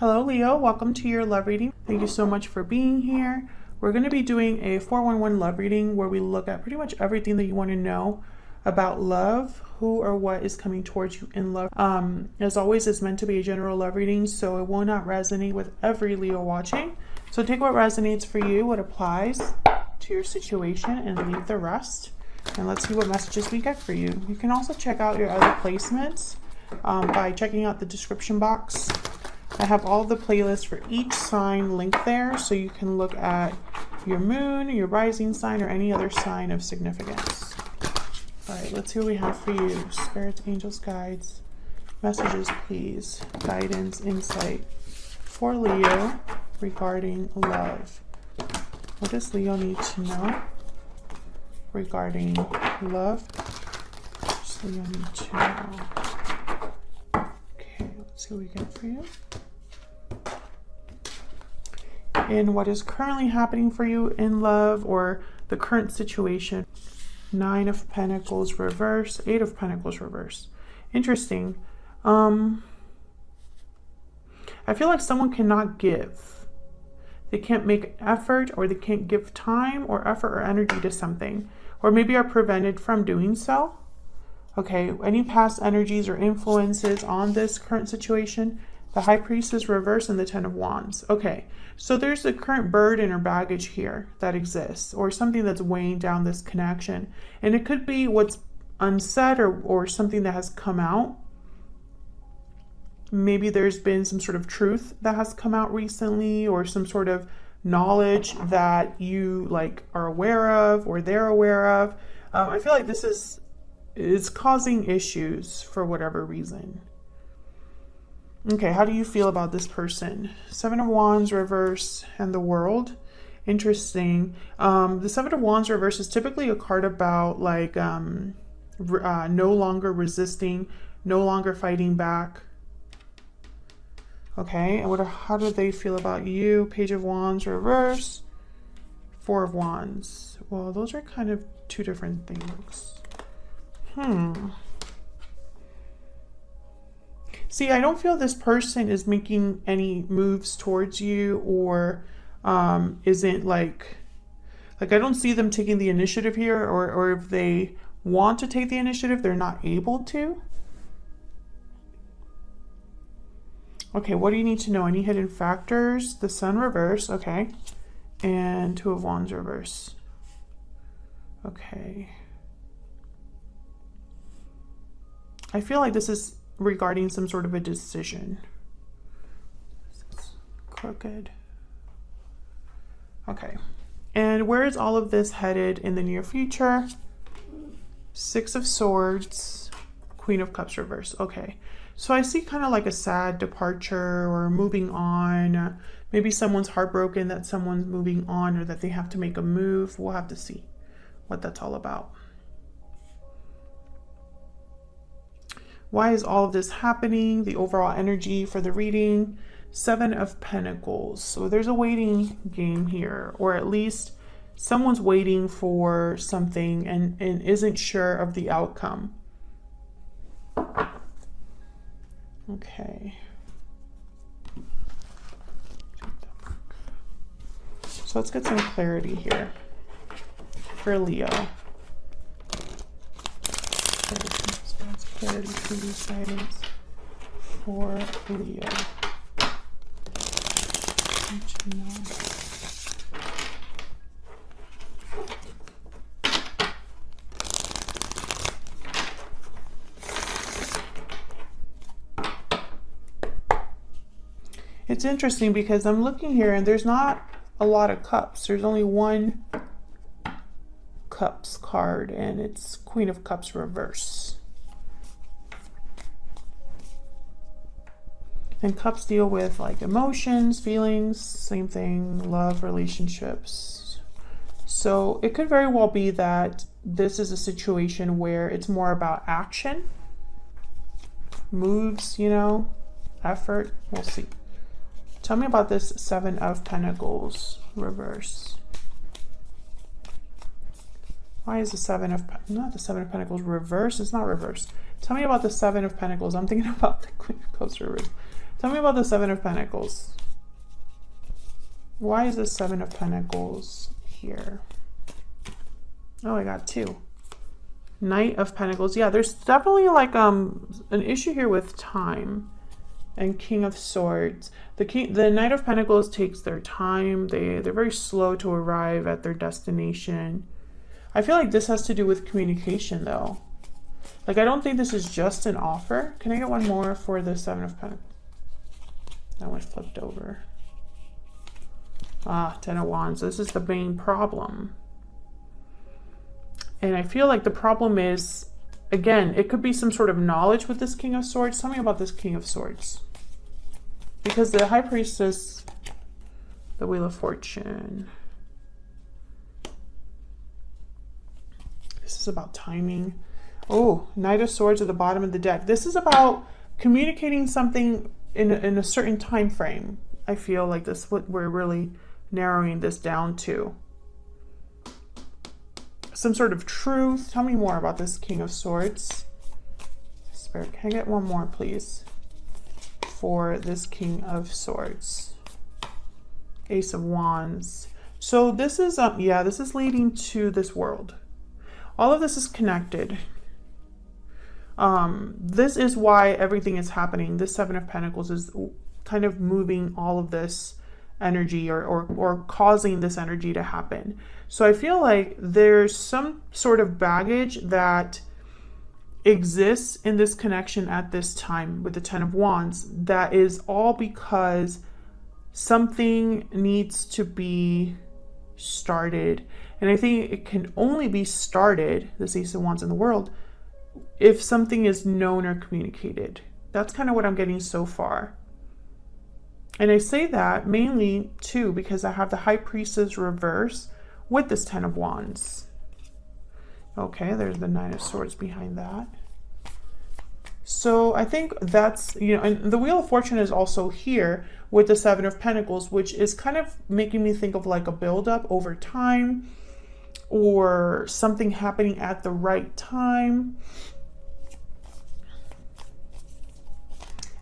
Hello Leo, welcome to your love reading. Thank you so much for being here. We're going to be doing a 411 love reading where we look at pretty much everything that you want to know about love, who or what is coming towards you in love. As always, it's meant to be a general love reading, so it will not resonate with every Leo watching. So take what resonates for you, what applies to your situation, and leave the rest. And let's see what messages we get for you. You can also check out your other placements by checking out the description box. I have all the playlists for each sign linked there, so you can look at your moon, your rising sign, or any other sign of significance. All right, let's see what we have for you. Spirits, angels, guides, messages, please. Guidance, insight for Leo regarding love. What does Leo need to know regarding love? What does Leo need to know? Okay, let's see what we get for you. And what is currently happening for you in love or the current situation. 9 of Pentacles reverse, 8 of Pentacles reverse. Interesting. I feel like someone cannot give. They can't make effort, or they can't give time or effort or energy to something, or maybe are prevented from doing so. Okay, any past energies or influences on this current situation? The High Priestess reverse and the 10 of Wands. Okay, so there's a current burden or baggage here that exists, or something that's weighing down this connection. And it could be what's unsaid or something that has come out. Maybe there's been some sort of truth that has come out recently, or some sort of knowledge that you are aware of, or they're aware of. I feel like this is causing issues for whatever reason. Okay, how do you feel about this person? 7 of Wands reverse and the World. Interesting. The 7 of Wands reverse is typically a card about no longer resisting, no longer fighting back. Okay, and how do they feel about you? Page of Wands reverse, 4 of Wands. Well, those are kind of two different things. See, I don't feel this person is making any moves towards you, or isn't I don't see them taking the initiative here, or if they want to take the initiative, they're not able to. Okay, what do you need to know? Any hidden factors? The Sun reverse, okay. And 2 of Wands reverse. Okay. I feel like this is regarding some sort of a decision. This is crooked. Okay. And where is all of this headed in the near future? 6 of Swords, Queen of Cups reverse. Okay. So I see kind of like a sad departure or moving on. Maybe someone's heartbroken that someone's moving on, or that they have to make a move. We'll have to see what that's all about. Why is all of this happening? The overall energy for the reading. 7 of Pentacles. So there's a waiting game here, or at least someone's waiting for something and isn't sure of the outcome. Okay. So let's get some clarity here for Leo. Clarity, please, guidance for Leo. It's interesting because I'm looking here and there's not a lot of cups. There's only 1 cups card, and it's Queen of Cups reverse. And cups deal with emotions, feelings, same thing, love, relationships. So it could very well be that this is a situation where it's more about action, moves, effort. We'll see. Tell me about this 7 of Pentacles reverse. Why is not the 7 of Pentacles reverse? It's not reverse. Tell me about the 7 of Pentacles. I'm thinking about the Queen of Cups reverse. Tell me about the Seven of Pentacles. Why is the Seven of Pentacles here? Oh, I got two. Knight of Pentacles. Yeah, there's definitely like an issue here with time. And King of Swords. The Knight of Pentacles takes their time. They're very slow to arrive at their destination. I feel like this has to do with communication though. Like, I don't think this is just an offer. Can I get one more for the Seven of Pentacles? That one flipped over. Ah, Ten of Wands. This is the main problem. And I feel like the problem is, again, it could be some sort of knowledge with this King of Swords. Tell me about this King of Swords. Because the High Priestess, the Wheel of Fortune. This is about timing. Oh, Knight of Swords at the bottom of the deck. This is about communicating something in a certain time frame. I feel like this is what we're really narrowing this down to. Some sort of truth. Tell me more about this King of Swords. Spirit, can I get one more, please? For this King of Swords. Ace of Wands. So this is, yeah, this is leading to this world. All of this is connected. This is why everything is happening. This Seven of Pentacles is kind of moving all of this energy or causing this energy to happen. So I feel like there's some sort of baggage that exists in this connection at this time with the Ten of Wands that is all because something needs to be started. And I think it can only be started, this Ace of Wands in the world, if something is known or communicated. That's kind of what I'm getting so far. And I say that mainly too because I have the High Priestess reverse with this Ten of Wands. Okay, there's the Nine of Swords behind that. So I think that's, you know, and the Wheel of Fortune is also here with the Seven of Pentacles, which is kind of making me think of like a buildup over time or something happening at the right time.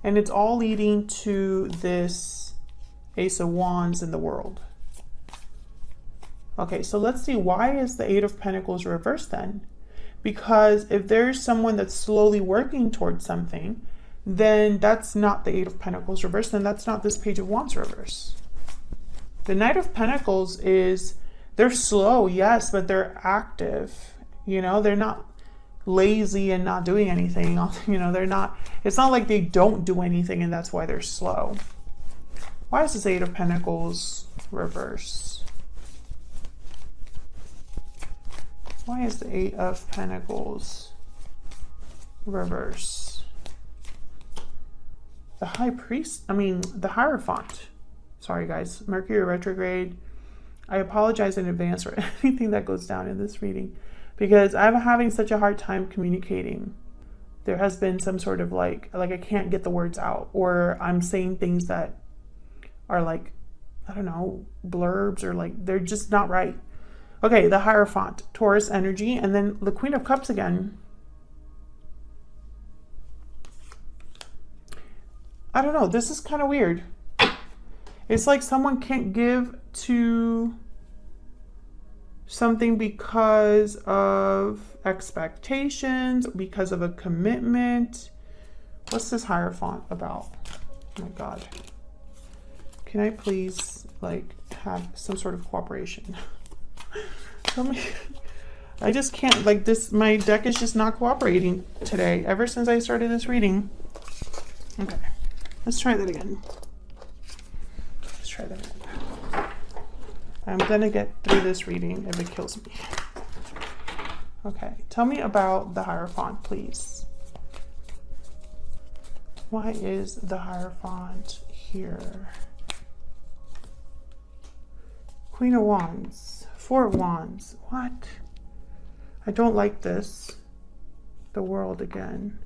And it's all leading to this Ace of Wands in the world. Okay, so let's see, why is the Eight of Pentacles reversed then? Because if there's someone that's slowly working towards something, then that's not the Eight of Pentacles reversed, then that's not this Page of Wands reverse. The Knight of Pentacles is, they're slow, yes, but they're active. You know, they're not lazy and not doing anything. You know, they're not, it's not like they don't do anything and that's why they're slow. Why is this Eight of Pentacles reverse? Why is the Eight of Pentacles reverse? The High Priest, the Hierophant. Sorry guys, Mercury retrograde. I apologize in advance for anything that goes down in this reading because I'm having such a hard time communicating. There has been some sort of like I can't get the words out, or I'm saying things that are like, I don't know, blurbs, or like they're just not right. Okay, the Hierophant, Taurus energy, and then the Queen of Cups again. I don't know, this is kind of weird. It's like someone can't give to something because of expectations, because of a commitment. What's this Hierophant about? Oh my God. Can I please like have some sort of cooperation? Tell me. I just can't, like this, my deck is just not cooperating today, ever since I started this reading. Okay, let's try that again. Let's try that again. I'm gonna get through this reading if it kills me. Okay, tell me about the Hierophant, please. Why is the Hierophant here? Queen of Wands, Four of Wands. What? I don't like this. The World again.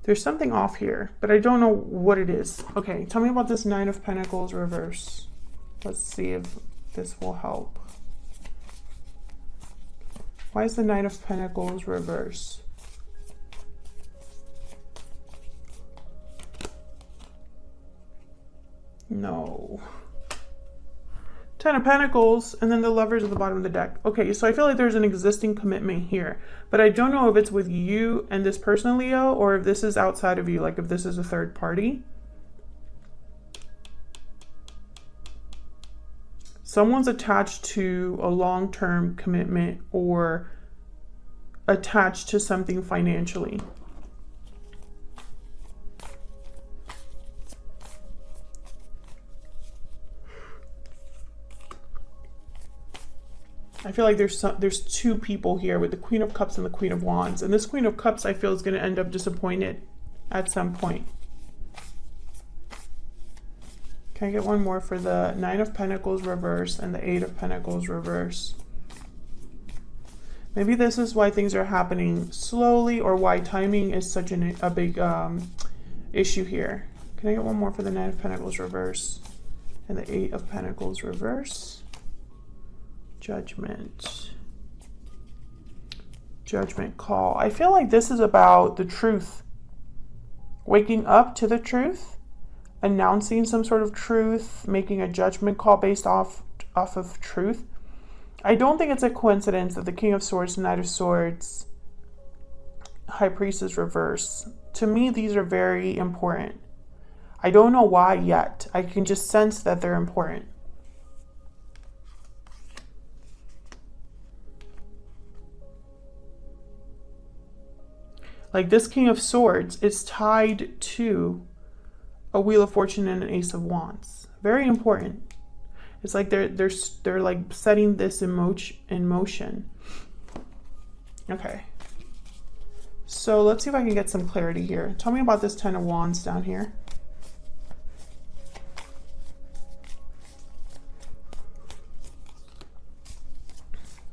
There's something off here, but I don't know what it is. Okay, tell me about this Nine of Pentacles reverse. Let's see if this will help. Why is the Nine of Pentacles reverse? No. Ten of Pentacles, and then the Lovers at the bottom of the deck. Okay, so I feel like there's an existing commitment here, but I don't know if it's with you and this person, Leo, or if this is outside of you, like if this is a third party. Someone's attached to a long-term commitment or attached to something financially. I feel like there's two people here with the Queen of Cups and the Queen of Wands. And this Queen of Cups, I feel, is going to end up disappointed at some point. Can I get one more for the Nine of Pentacles reverse and the Eight of Pentacles reverse? Maybe this is why things are happening slowly, or why timing is such a big issue here. Can I get one more for the Nine of Pentacles reverse and the Eight of Pentacles reverse? Judgment. Judgment call. I feel like this is about the truth. Waking up to the truth, announcing some sort of truth, making a judgment call based off of truth. I don't think it's a coincidence that the King of Swords, Knight of Swords, High Priestess reverse. To me, these are very important. I don't know why yet. I can just sense that they're important. Like this King of Swords is tied to a Wheel of Fortune and an Ace of Wands. Very important. It's like they're like setting this in motion. Okay. So let's see if I can get some clarity here. Tell me about this Ten of Wands down here.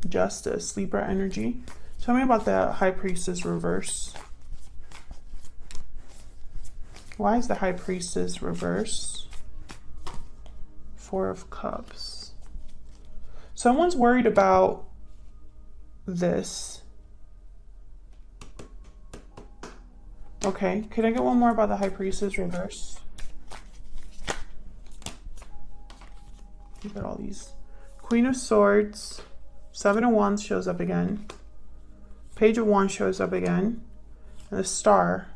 Justice, Libra energy. Tell me about the High Priestess reverse. Why is the High Priestess reverse? Four of Cups. Someone's worried about this. Okay, can I get one more about the High Priestess reverse? Look at all these. Queen of Swords. Seven of Wands shows up again. Page of Wands shows up again. And the Star.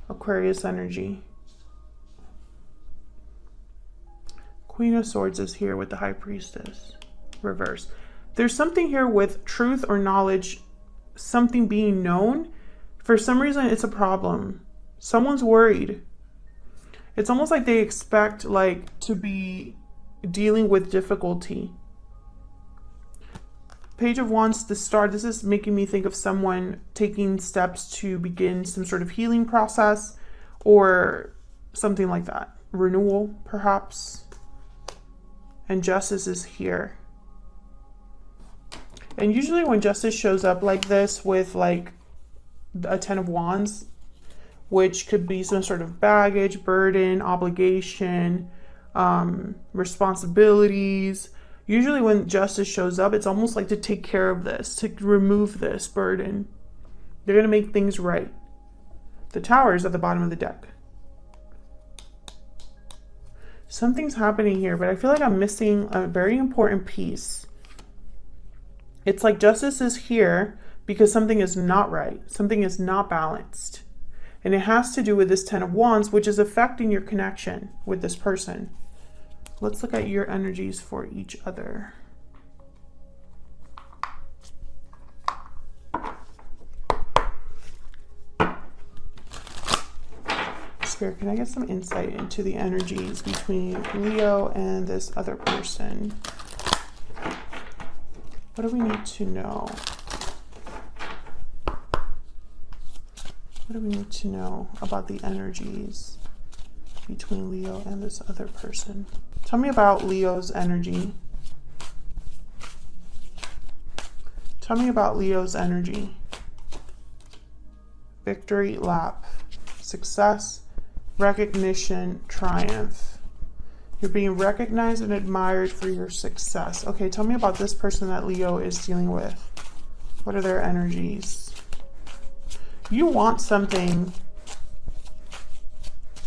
Aquarius energy. Queen of Swords is here with the High Priestess. Reverse. There's something here with truth or knowledge. Something being known. For some reason, it's a problem. Someone's worried. It's almost like they expect to be dealing with difficulty. Page of Wands, the Star, this is making me think of someone taking steps to begin some sort of healing process or something like that. Renewal, perhaps. And Justice is here. And usually when Justice shows up like this with like a Ten of Wands, which could be some sort of baggage, burden, obligation, responsibilities. Usually when Justice shows up, it's almost like to take care of this, to remove this burden. They're going to make things right. The Tower is at the bottom of the deck. Something's happening here, but I feel like I'm missing a very important piece. It's like Justice is here because something is not right. Something is not balanced. And it has to do with this Ten of Wands, which is affecting your connection with this person. Let's look at your energies for each other. Spirit, can I get some insight into the energies between Leo and this other person? What do we need to know? What do we need to know about the energies between Leo and this other person? Tell me about Leo's energy. Tell me about Leo's energy. Victory lap. Success, recognition, triumph. You're being recognized and admired for your success. Okay, tell me about this person that Leo is dealing with. What are their energies? You want something.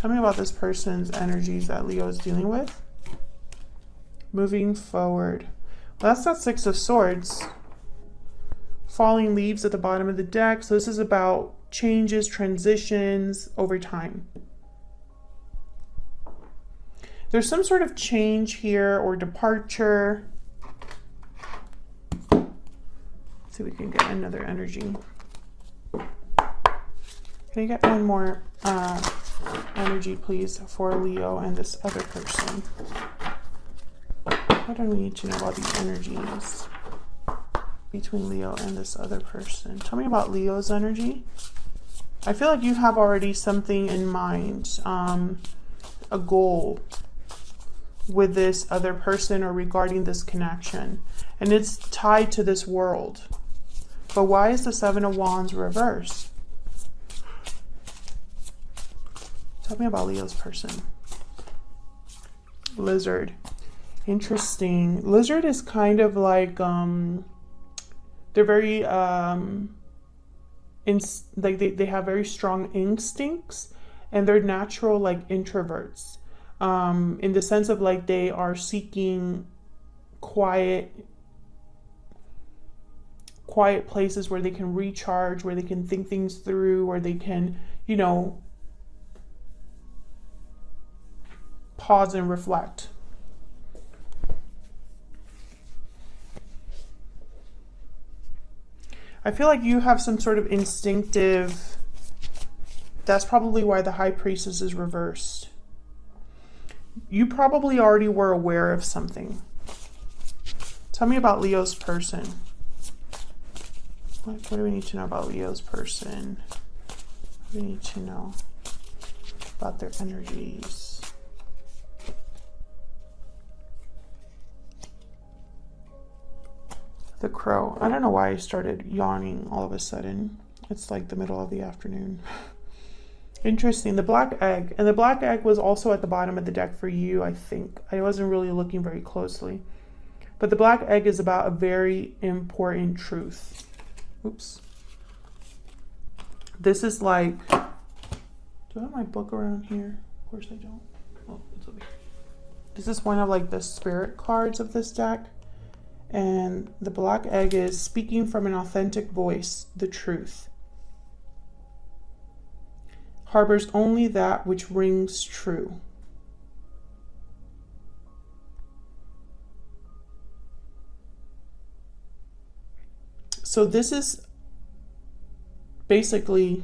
Tell me about this person's energies that Leo is dealing with. Moving forward. Well, that's that Six of Swords. Falling leaves at the bottom of the deck. So this is about changes, transitions over time. There's some sort of change here or departure. Let's see if we can get another energy. Can I get one more energy, please, for Leo and this other person? What do we need to know about these energies between Leo and this other person? Tell me about Leo's energy. I feel like you have already something in mind, a goal with this other person or regarding this connection. And it's tied to this world. But why is the Seven of Wands reversed? Tell me about Leo's person. Lizard. Interesting. Lizard is kind of like, they're very, like they have very strong instincts, and they're natural like introverts. In the sense of like they are seeking quiet places where they can recharge, where they can think things through, where they can, you know, pause and reflect. I feel like you have some sort of instinctive, that's probably why the High Priestess is reversed. You probably already were aware of something. Tell me about Leo's person. What do we need to know about Leo's person? What do we need to know about their energies? The Crow. I don't know why I started yawning all of a sudden. It's like the middle of the afternoon. Interesting. The Black Egg. And the Black Egg was also at the bottom of the deck for you, I think. I wasn't really looking very closely. But the Black Egg is about a very important truth. Oops. This is like... Do I have my book around here? Of course I don't. Oh, it's over here. This is one of like the spirit cards of this deck. And the Black Egg is speaking from an authentic voice, the truth. Harbors only that which rings true. So this is basically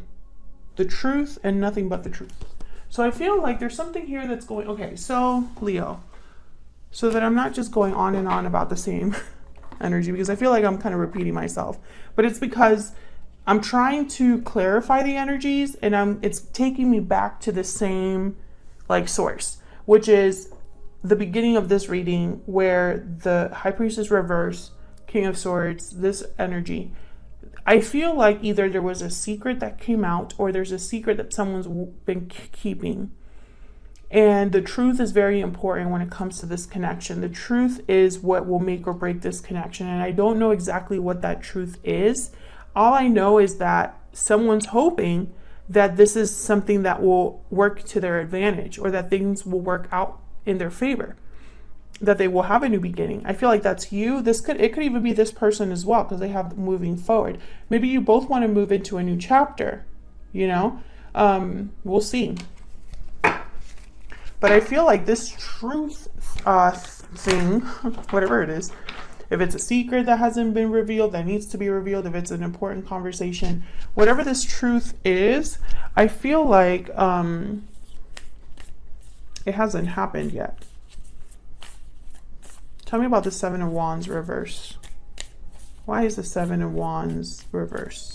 the truth and nothing but the truth. So I feel like there's something here that's going, okay, so Leo, so that I'm not just going on and on about the same energy, because I feel like I'm kind of repeating myself, but it's because I'm trying to clarify the energies, and it's taking me back to the same like source, which is the beginning of this reading where the High Priestess reverse, King of Swords, this energy. I feel like either there was a secret that came out, or there's a secret that someone's been keeping. And the truth is very important when it comes to this connection. The truth is what will make or break this connection. And I don't know exactly what that truth is. All I know is that someone's hoping that this is something that will work to their advantage, or that things will work out in their favor, that they will have a new beginning. I feel like that's you. It could even be this person as well, because they have moving forward. Maybe you both want to move into a new chapter, you know? We'll see. But I feel like this truth thing, whatever it is, if it's a secret that hasn't been revealed, that needs to be revealed, if it's an important conversation, whatever this truth is, I feel like it hasn't happened yet. Tell me about the Seven of Wands reverse. Why is the Seven of Wands reverse?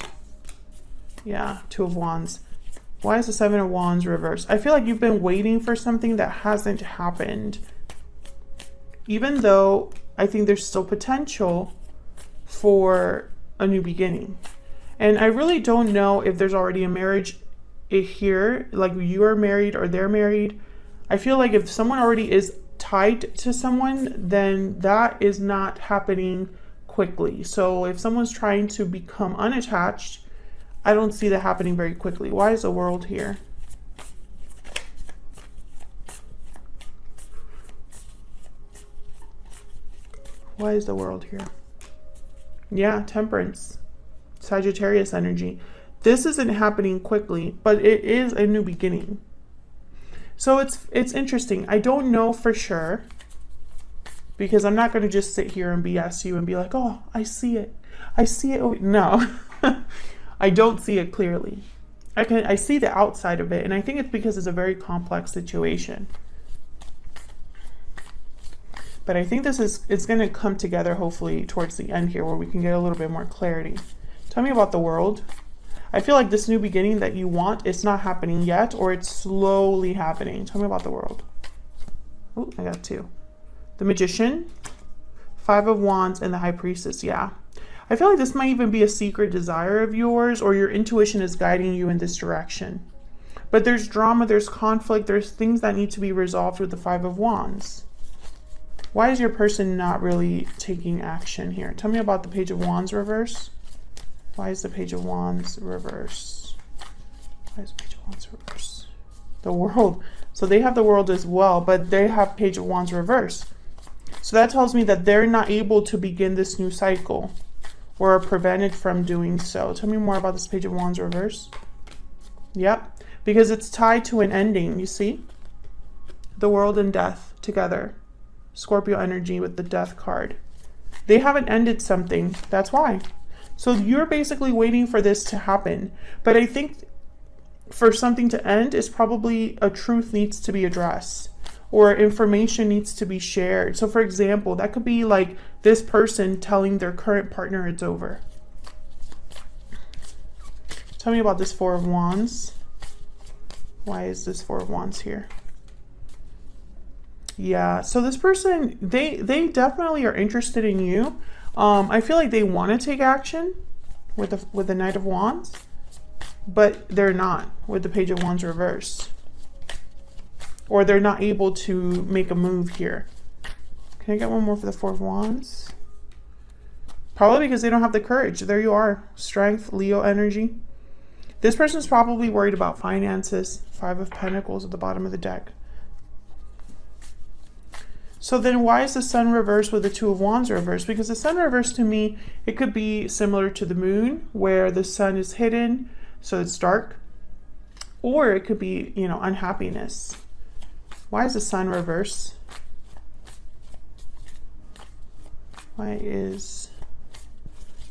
Yeah, Two of Wands. Why is the Seven of Wands reversed? I feel like you've been waiting for something that hasn't happened. Even though I think there's still potential for a new beginning. And I really don't know if there's already a marriage here, like you are married or they're married. I feel like if someone already is tied to someone, then that is not happening quickly. So if someone's trying to become unattached, I don't see that happening very quickly. Why is the World here? Why is the world here? Yeah, Temperance. Sagittarius energy. This isn't happening quickly, but it is a new beginning. So it's interesting. I don't know for sure, because I'm not going to just sit here and BS you and be like, oh, I see it. I see it. No, I don't see it clearly. I see the outside of it, and I think it's because it's a very complex situation. But I think it's going to come together hopefully towards the end here, where we can get a little bit more clarity. Tell me about the world. I feel like this new beginning that you want, it's not happening yet, or it's slowly happening. Tell me about the world. Oh, I got 2. The Magician, 5 of Wands, and the High Priestess. Yeah. I feel like this might even be a secret desire of yours, or your intuition is guiding you in this direction. But there's drama, there's conflict, there's things that need to be resolved with the 5 of Wands. Why is your person not really taking action here? Tell me about the Page of Wands reverse. Why is the Page of Wands reverse? Why is the Page of Wands reverse? The World. So they have the World as well, but they have Page of Wands reverse. So that tells me that they're not able to begin this new cycle, or are prevented from doing so. Tell me more about this Page of Wands reverse. Yep, because it's tied to an ending, you see? The World and Death together. Scorpio energy with the Death card. They haven't ended something, that's why. So you're basically waiting for this to happen. But I think for something to end is probably a truth needs to be addressed, or information needs to be shared. So for example, that could be like this person telling their current partner it's over. Tell me about this 4 of Wands. Why is this 4 of Wands here? Yeah, so this person, they definitely are interested in you. I feel like they want to take action with the Knight of Wands, but they're not with the Page of Wands reverse. Or they're not able to make a move here. Can I get one more for the 4 of Wands? Probably because they don't have the courage. There you are. Strength, Leo energy. This person's probably worried about finances. 5 of Pentacles at the bottom of the deck. So then why is the Sun reversed with the 2 of Wands reversed? Because the Sun reversed, to me, it could be similar to the Moon, where the Sun is hidden, so it's dark. Or it could be, you know, unhappiness. Why is the Sun reversed? Why is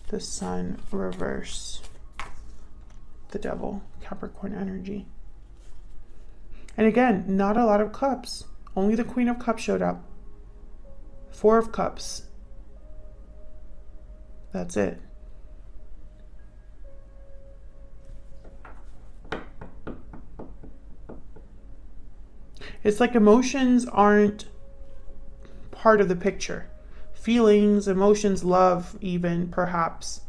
the Sun reversed? The Devil, Capricorn energy. And again, not a lot of cups. Only the Queen of Cups showed up. 4 of Cups. That's it. It's like emotions aren't part of the picture. Feelings, emotions, love even, perhaps.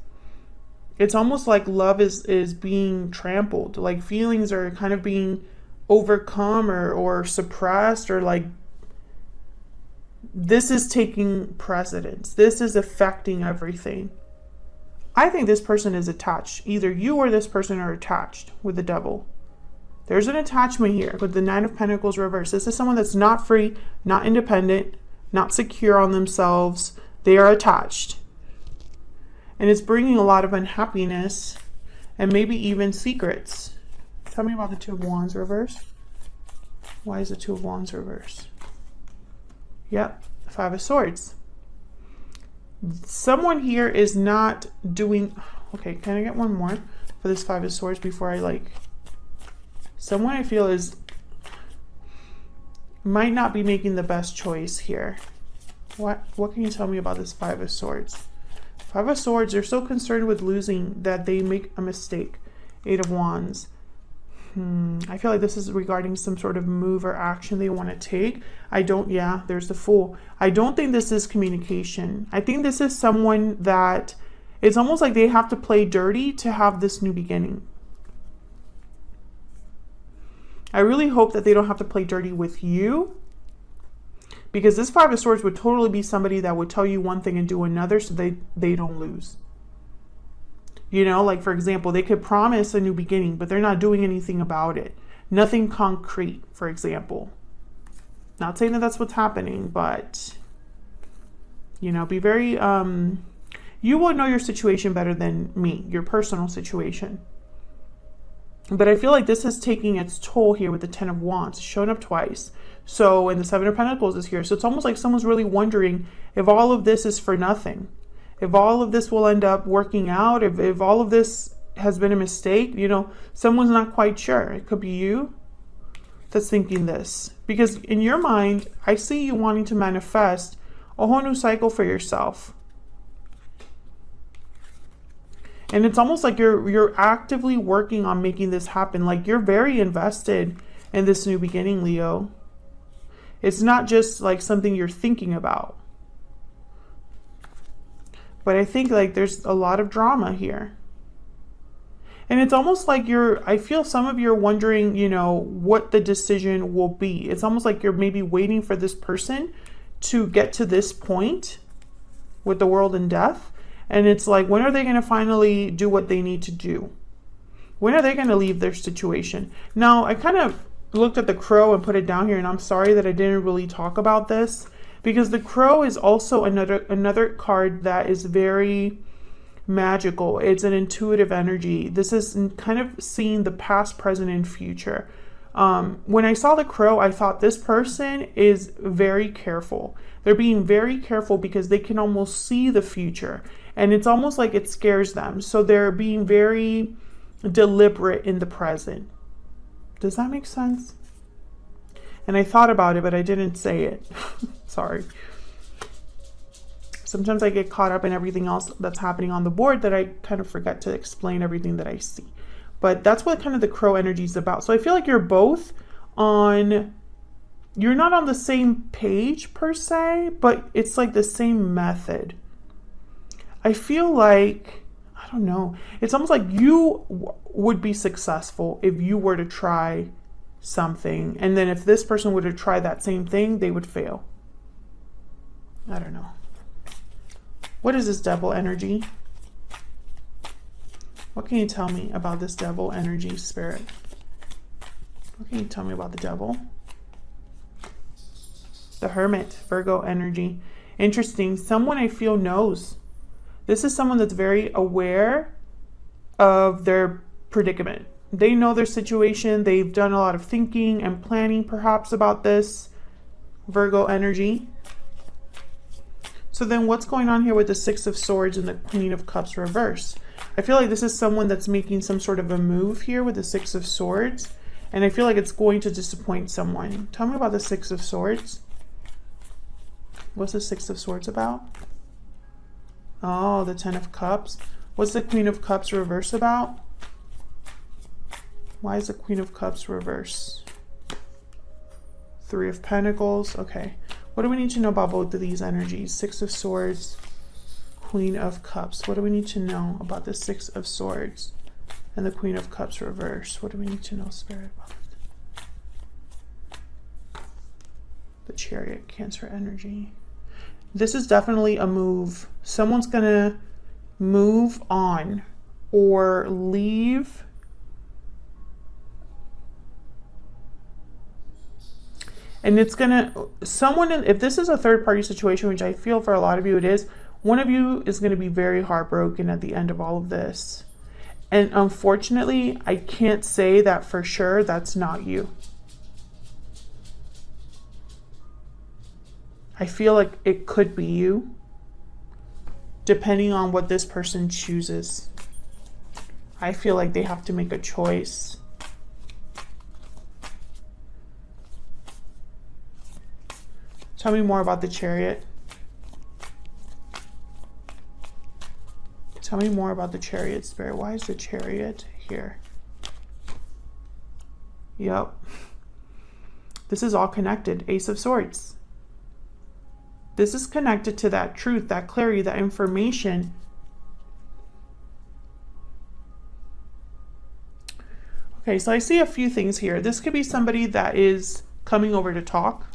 It's almost like love is being trampled. Like feelings are kind of being overcome or suppressed, or like this is taking precedence. This is affecting everything. I think this person is attached. Either you or this person are attached with the Devil. There's an attachment here with the 9 of Pentacles reversed. This is someone that's not free, not independent, not secure on themselves. They are attached. And it's bringing a lot of unhappiness and maybe even secrets. Tell me about the 2 of Wands reversed. Why is the 2 of Wands reversed? Yep, 5 of Swords. Someone here is not doing... Okay, can I get one more for this 5 of Swords before I like... Someone I feel might not be making the best choice here. What can you tell me about this 5 of Swords? 5 of Swords, they're so concerned with losing that they make a mistake. 8 of Wands. I feel like this is regarding some sort of move or action they want to take. Yeah, there's the Fool. I don't think this is communication. I think this is someone that it's almost like they have to play dirty to have this new beginning. I really hope that they don't have to play dirty with you, because this 5 of Swords would totally be somebody that would tell you one thing and do another so they don't lose. You know, like for example, they could promise a new beginning, but they're not doing anything about it. Nothing concrete, for example. Not saying that that's what's happening, but You know, be very, you will know your situation better than me, your personal situation. But I feel like this is taking its toll here with the Ten of Wands, showing up twice. So, and the Seven of Pentacles is here. So it's almost like someone's really wondering if all of this is for nothing. If all of this will end up working out, if all of this has been a mistake, you know, someone's not quite sure. It could be you that's thinking this. Because in your mind, I see you wanting to manifest a whole new cycle for yourself. And it's almost like you're actively working on making this happen. Like you're very invested in this new beginning, Leo. It's not just like something you're thinking about. But I think like there's a lot of drama here. And it's almost like I feel some of you are wondering, you know, what the decision will be. It's almost like you're maybe waiting for this person to get to this point with the world and death. And it's like, when are they going to finally do what they need to do? When are they going to leave their situation? Now, I kind of looked at the crow and put it down here, and I'm sorry that I didn't really talk about this, because the crow is also another card that is very magical. It's an intuitive energy. This is kind of seeing the past, present, and future. When I saw the crow, I thought this person is very careful. They're being very careful because they can almost see the future. And it's almost like it scares them. So they're being very deliberate in the present. Does that make sense? And I thought about it, but I didn't say it. Sorry. Sometimes I get caught up in everything else that's happening on the board that I kind of forget to explain everything that I see. But that's what kind of the crow energy is about. So I feel like you're both on, you're not on the same page per se, but it's like the same method. I feel like, I don't know, it's almost like you would be successful if you were to try something. And then if this person were to try that same thing, they would fail. I don't know. What is this devil energy? What can you tell me about this devil energy, Spirit? What can you tell me about the devil? The Hermit, Virgo energy. Interesting. Someone I feel knows. This is someone that's very aware of their predicament. They know their situation. They've done a lot of thinking and planning perhaps about this. Virgo energy. So then what's going on here with the Six of Swords and the Queen of Cups reverse? I feel like this is someone that's making some sort of a move here with the Six of Swords. And I feel like it's going to disappoint someone. Tell me about the Six of Swords. What's the Six of Swords about? Oh, the Ten of Cups. What's the Queen of Cups reverse about? Why is the Queen of Cups reverse? Three of Pentacles. Okay. What do we need to know about both of these energies? Six of Swords, Queen of Cups. What do we need to know about the Six of Swords and the Queen of Cups reverse? What do we need to know, Spirit, about it? The Chariot, Cancer energy. This is definitely a move. Someone's going to move on or leave. And it's going to, if this is a third party situation, which I feel for a lot of you it is, one of you is going to be very heartbroken at the end of all of this. And unfortunately, I can't say that for sure that's not you. I feel like it could be you, depending on what this person chooses. I feel like they have to make a choice. Tell me more about the Chariot. Tell me more about the Chariot, Spirit. Why is the Chariot here? Yep. This is all connected. Ace of Swords. This is connected to that truth, that clarity, that information. Okay, so I see a few things here. This could be somebody that is coming over to talk.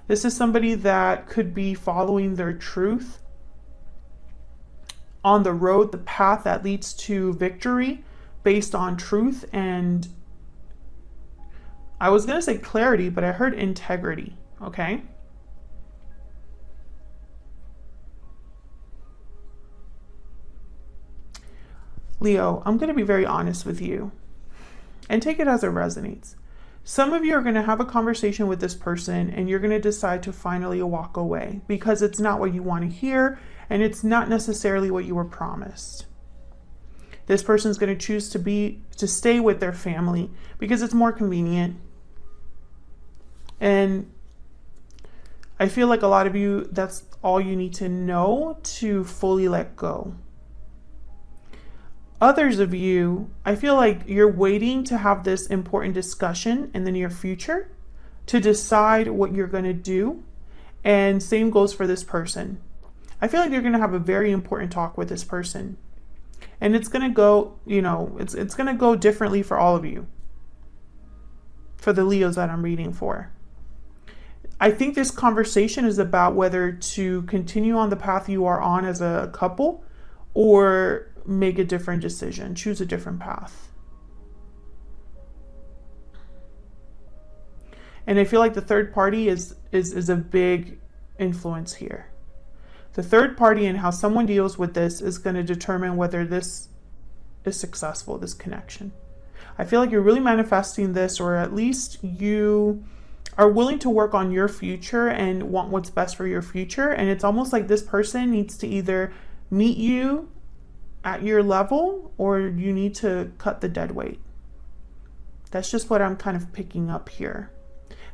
This is somebody that could be following their truth on the road, the path that leads to victory based on truth. And I was going to say clarity, but I heard integrity. Okay. Leo, I'm going to be very honest with you and take it as it resonates. Some of you are going to have a conversation with this person and you're going to decide to finally walk away because it's not what you want to hear and it's not necessarily what you were promised. This person's going to choose to stay with their family because it's more convenient. And I feel like a lot of you, that's all you need to know to fully let go. Others of you, I feel like you're waiting to have this important discussion in the near future to decide what you're going to do. And same goes for this person. I feel like you're going to have a very important talk with this person. And it's going to go, it's going to go differently for all of you. For the Leos that I'm reading for. I think this conversation is about whether to continue on the path you are on as a couple or make a different decision, choose a different path. And I feel like the third party is a big influence here. The third party and how someone deals with this is going to determine whether this is successful, this connection. I feel like you're really manifesting this, or at least you are willing to work on your future and want what's best for your future. And it's almost like this person needs to either meet you at your level or you need to cut the dead weight. That's just what I'm kind of picking up here.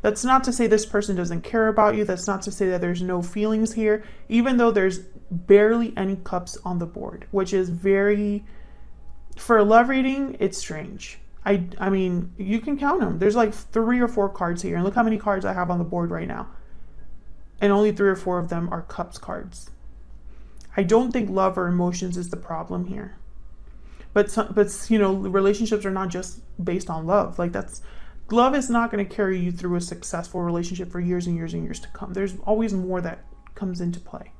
That's not to say this person doesn't care about you. That's not to say that there's no feelings here, even though there's barely any cups on the board, which is very, for a love reading, it's strange. I mean, you can count them. There's like 3 or 4 cards here. And look how many cards I have on the board right now. And only 3 or 4 of them are cups cards. I don't think love or emotions is the problem here. But relationships are not just based on love. Love is not going to carry you through a successful relationship for years and years and years to come. There's always more that comes into play.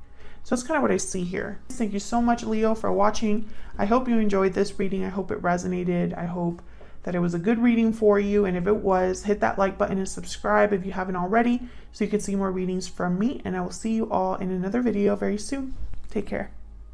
So that's kind of what I see here. Thank you so much, Leo, for watching. I hope you enjoyed this reading. I hope it resonated. I hope that it was a good reading for you. And if it was, hit that like button and subscribe if you haven't already so you can see more readings from me. And I will see you all in another video very soon. Take care.